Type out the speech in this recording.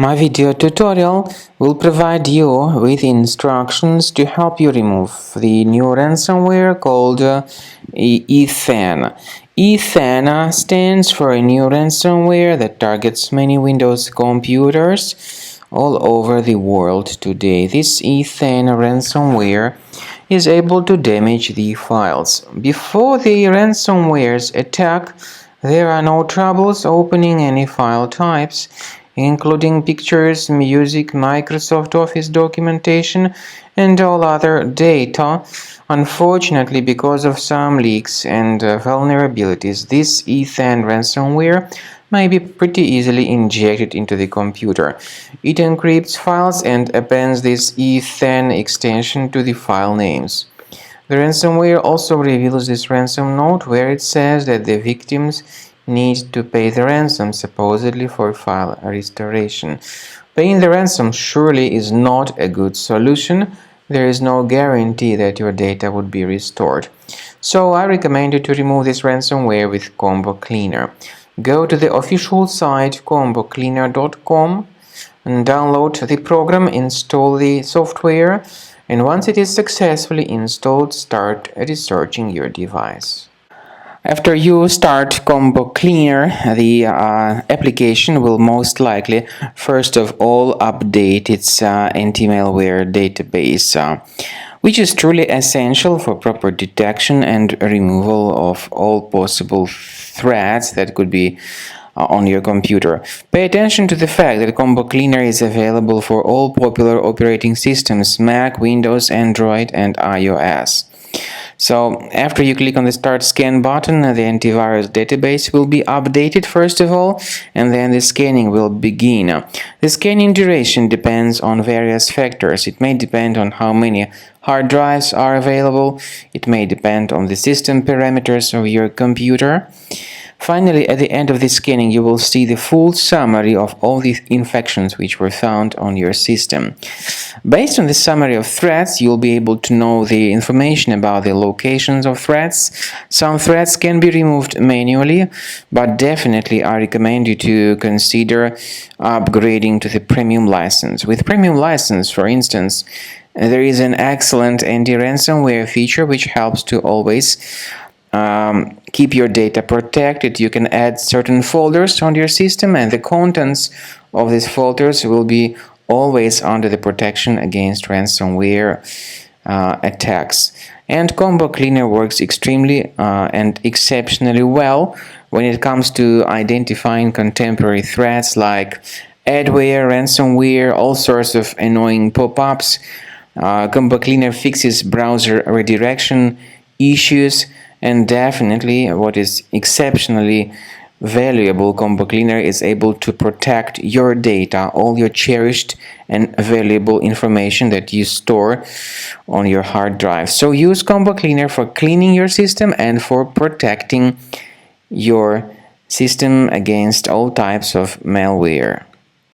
My video tutorial will provide you with instructions to help you remove the new ransomware called ETHAN. ETHAN stands for a new ransomware that targets many Windows computers all over the world today. This ETHAN ransomware is able to damage the files. Before the ransomware's attack, there are no troubles opening any file types, including pictures, music, Microsoft Office documentation, and all other data. Unfortunately, because of some leaks and vulnerabilities, this ETHAN ransomware may be pretty easily injected into the computer. It encrypts files and appends this ETHAN extension to the file names. The ransomware also reveals this ransom note where it says that the victims need to pay the ransom, supposedly for file restoration. Paying the ransom surely is not a good solution. There is no guarantee that your data would be restored. So I recommend you to remove this ransomware with Combo Cleaner. Go to the official site combocleaner.com and download the program, install the software, and once it is successfully installed, start researching your device. After you start Combo Cleaner, the application will most likely first of all update its anti-malware database, which is truly essential for proper detection and removal of all possible threats that could be on your computer. Pay attention to the fact that Combo Cleaner is available for all popular operating systems: Mac, Windows, Android, and iOS. So after you click on the Start Scan button, the antivirus database will be updated first of all, and then the scanning will begin. The scanning duration depends on various factors. It may depend on how many hard drives are available. It may depend on the system parameters of your computer. Finally, at the end of the scanning, you will see the full summary of all the infections which were found on your system. Based on the summary of threats, you'll be able to know the information about the locations of threats. Some threats can be removed manually, but definitely I recommend you to consider upgrading to the premium license. With premium license, for instance, there is an excellent anti-ransomware feature which helps to always keep your data protected. You can add certain folders on your system, and the contents of these folders will be always under the protection against ransomware attacks. And Combo Cleaner works extremely and exceptionally well when it comes to identifying contemporary threats like adware, ransomware, all sorts of annoying pop-ups. Combo Cleaner fixes browser redirection issues. And definitely, what is exceptionally valuable, Combo Cleaner is able to protect your data, all your cherished and valuable information that you store on your hard drive. So use Combo Cleaner for cleaning your system and for protecting your system against all types of malware.